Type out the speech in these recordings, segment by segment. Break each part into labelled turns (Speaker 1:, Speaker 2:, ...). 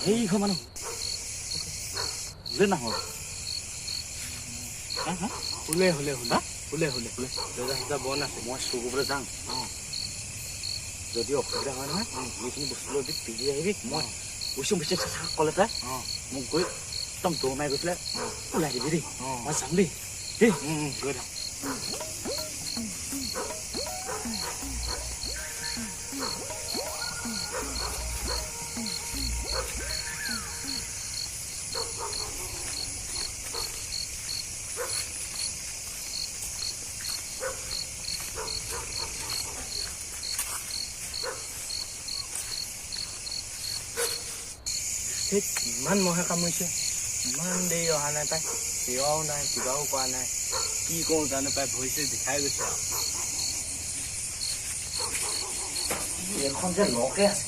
Speaker 1: সেইখন মানুহ হুলে নাহৰ
Speaker 2: হুলে দৰ্জা বন্ধ আছে
Speaker 1: মই চুৰ কৰিবলৈ যাওঁ যদি অসুবিধা হয় নহয় এইখিনি বস্তু লৈ পিজি আহিবি মই কৈছো বেছি চাহ ক'লে তাই মোক গৈ একদম দৌৰ মাৰি গৈ পেলাই ওলাই দিবি দেই মই যাম দেই
Speaker 2: গৈ থাক ইমান মহে কামুৰিছে ইমান দেৰি অহা নাই পাই সেৱাও নাই কিবাও কৰা নাই কি কৰো জানো পাই ভৰিছে বিষাই গৈছে
Speaker 1: এখন যে লকে আছে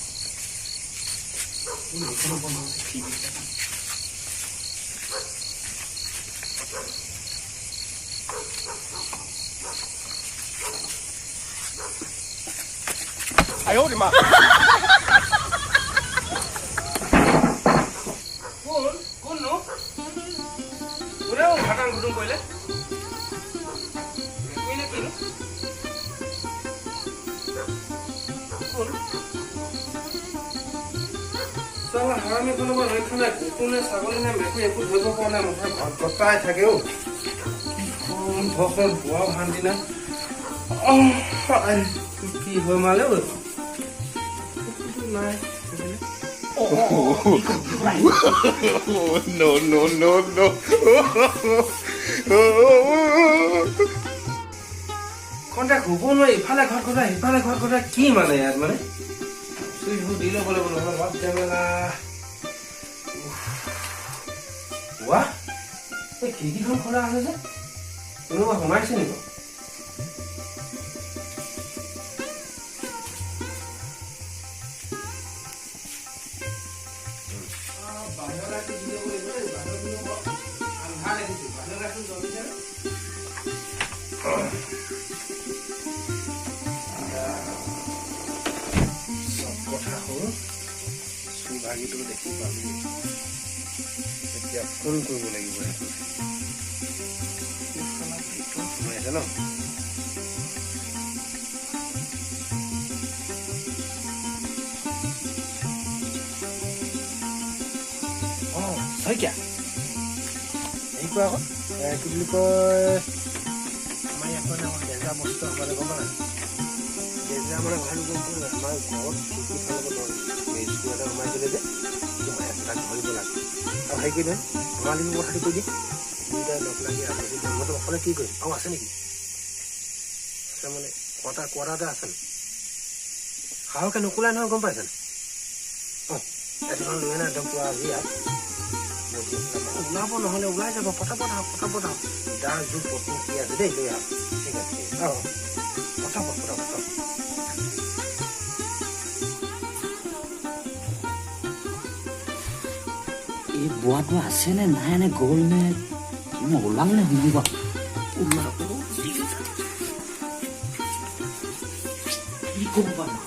Speaker 2: আইও রে মা কোন নো ওরেও ঘাটান ঘুটুম কইলে কইলে কি নো কোন সালা হারামি কোনোবা লক্ষণে কুকুনে ছাগলী নে মেকুৰী একো ধৰিব পৰা নাই মুঠে ঘৰত গতাই থাকে ও কোন ভকত বোৱা ভান্তি না কি হৈ মালে ও নাই no. কন্টাক হ'ব নোৱাৰি ইফালে ঘৰত কথা সিফালে ঘৰত কথা কি মানে ইয়াত মানে চুইচবোৰ দি ল'ব লাগিব নহ'লে ভাত ঝামেলা ৱাহ এই খিৰিকীখন খোলা আছে যে কোনোবা সোমাইছে নেকি ভাগিটো দেখি পাবি এতিয়া ফোন কৰিব লাগিব সোমাই আছে ন শইকীয়া হেৰি কোৱা আকৌ কি বুলি কয় আমাৰ ইয়াত মানে ডেজা বস্তু হ'বলৈ গম পালে ডেজা মানে ভাল গম পোৱা আমাৰ ঘৰত খিৰিকী ফালৰ স্কুল এটা সোমাইছিলে যে তাক ধৰিব লাগে আৰু হেৰি কৰি নহয় ধেমালি কথাটো কৈ দিয়ে দুইটাই লগ লাগি আছে মইতো অকলে কি কৰিম আৰু আছে নেকি আছে মানে কোৱাটা এটা আছে সাহসে নোকোলাই নহয় গম পাইছেনে এজন লৈ আনে একদম পোৱা আজি ওলাব নহ'লে ওলাই যাব পটাপট আহক যাৰ যুগ পত্নী কি আছে দেই লৈ আহক ঠিক আছে পটাপট
Speaker 1: এই বোৱাটো আছে নে নাই নে গ'ল নে মই ওলাম নে শুনিব ওলাব কি ক'ব পাৰো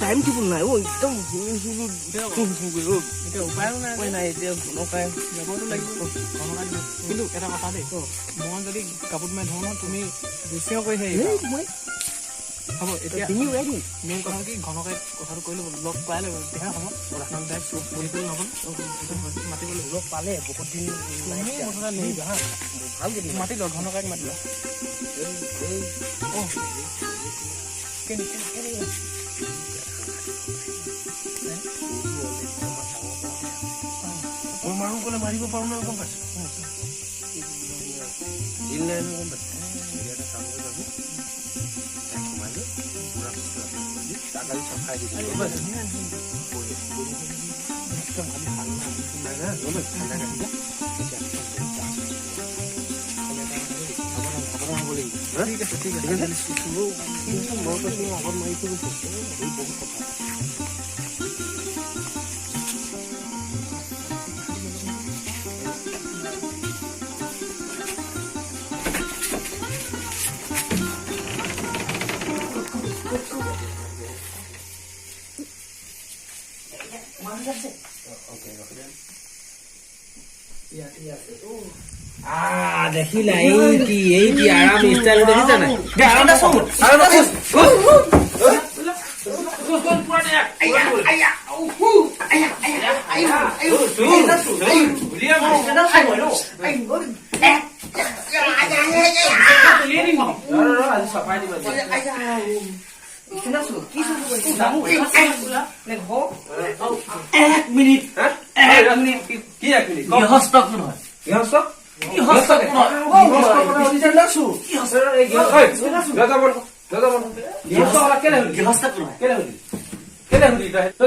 Speaker 1: টাইম টেবুল নাই একদম উপায়ো নাই এতিয়া ঘনকাই যাবতো লাগিব কিন্তু এটা কথা দেই মই যদি কাপোৰ মাৰি ধৰো ন তুমি বেছিও কৰি হ'ব এতিয়া মেইন কথা কি ঘনকাই কথাটো কৈ ল'ব লগ পাই ল'ব তেতিয়া হ'ব বুলি কৰি নহ'ব মাতিব লাগিব লগ পালে বহুত দিন মুঠতে নেৰিবা হা ভালকৈ মাতি লোৱা ঘনকাইক মাতি লোৱা মাৰো ক'লে মাৰিব পাৰো নহয় গম পাইছো দিন নাই গম পাইছো এটা কাম কৰি যাবি সোমাই পুৰা গাড়ী চফাই দিবি গম পাইছো একদম খালি নাই না গম পাইছো ঠাণ্ডা গাড়ী ঠিক আছে আগত মাৰি থৈ গৈছে বহুত কথা
Speaker 2: দেখিলা এই কি আৰাম ষ্টাইল দেখিছা নাই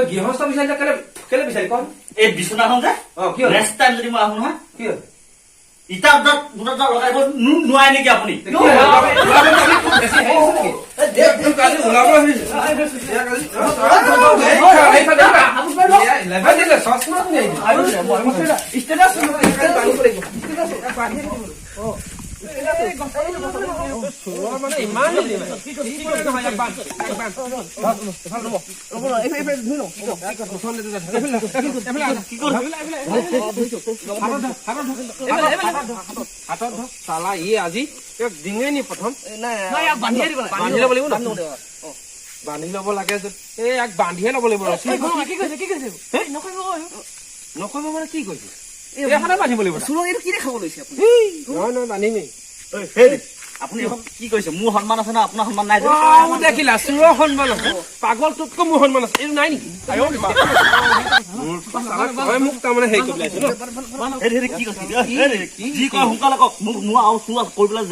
Speaker 2: গৃহস্থ বিচাৰিলে কেলে বিচাৰি কম
Speaker 3: এই বিচনাখন যে নেক্সট টাইম যদি মই আহো নহয়
Speaker 2: কি
Speaker 3: ইটা দুটা লগাব নোৱাৰে নেকি আপুনি
Speaker 2: চালা ই আজি ডিঙে নি প্ৰথম বান্ধি ল'ব লাগিব বান্ধি ল'ব লাগে এই ইয়াক বান্ধিয়ে ল'ব লাগিব নকৰিব মানে কি কৈছে এইখনে বান্ধিব লাগিব
Speaker 3: কি দেখাব লৈছে
Speaker 2: নহয় বান্ধিমেই
Speaker 3: আপুনি কি কৰিছে মোৰ সন্মান আছে না আপোনাৰ সন্মান নাই
Speaker 2: দেখিলা চোৰৰ সন্মান আছে পাগলটোতকৈ মোৰ সন্মান আছে এইটো নাই নেকি মোক তাৰমানে হেৰি কৰি
Speaker 3: যি কয় সোনকালে কওক মোক মোৰ আৰু চোৰ কৰি পেলাই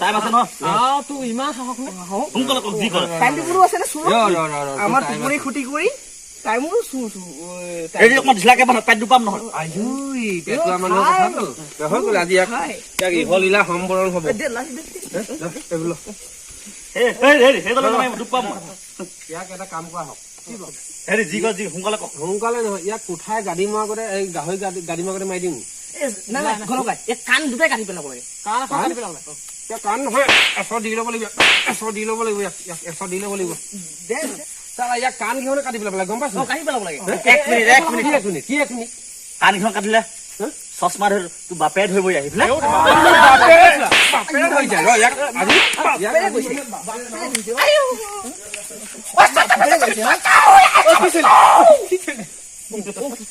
Speaker 3: টাইম আছে নহয় সোনকালে কওক যি কৰে
Speaker 1: আমাৰ টোপনি ক্ষতি কৰি টাইমো
Speaker 3: অকমান ঢিলাকে বান্ধ পেট দুপাম নহয়
Speaker 2: আজি ইহলীলা সম্বৰণ হব ইয়াক এটা কাম কৰা হওক
Speaker 3: হেৰি যি কয় যি সোনকালে কওক
Speaker 2: সোনকালে নহয় ইয়াক কোঠাই গাড়ী মৰা আগতে এই গাহৰি গাড়ী মৰা আগতে মাৰি দিম
Speaker 1: কাণ দুটাই কাটি পেলাব লাগে
Speaker 2: কাণ নহয় এশ দি ল'ব লাগিব এশ দি ল'ব লাগিব ইয়াক কাণ কিহনে কাটি পেলাব লাগে গম পাইছ
Speaker 1: কাটি পেলাব লাগে
Speaker 3: এক মিনিট কাণখন কাটিলে চশমা ধৰি তোৰ বাপে ধৰিব আহি পেলাই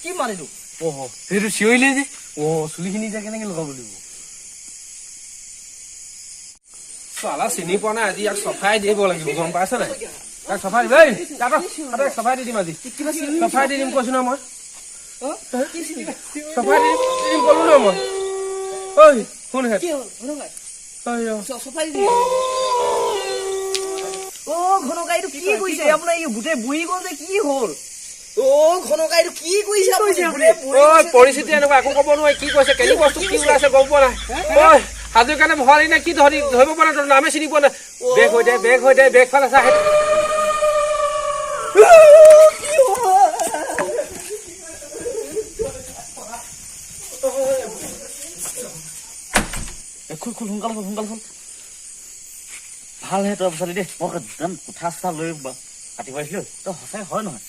Speaker 1: কি মাৰিলো
Speaker 2: সেইটো চিঞৰিলে যে চুলিখিনি যে কেনেকে লগাব লাগিব চালা চিনি পোৱা নাই আজি ইয়াক চফাই দিব লাগিব গম পাইছ নাই তাক চফাই দিব চফাই দি দিম আজি চফাই দি দিম কৈছো ন মই চফাই দি দিম কলো ন মই ঐ শুন হে
Speaker 1: ঘনকাইটো কি কৰিছে আপোনাৰ এই গোটেই বুঢ়ী গল যে কি হ'ল ঘনকাইটো কি কৰিছে
Speaker 2: পৰিস্থিতি এনেকুৱা একো ক'ব নোৱাৰি কি কৈছে কেনে বস্তু কি ওলাইছে গম পোৱা নাই ঐ সাজুৰ কাৰণে ভৰাই নে কি ধৰিব পৰা নাই নামে চিনি পোৱা নাই বেগ হৈ দে বেগ ফালে চা
Speaker 3: সোনকালে ভালহে তই বিচাৰি দেই মই একদম কোঠা চোঠা লৈ কাটি পাইছিলো তই সঁচাই হয় নহয়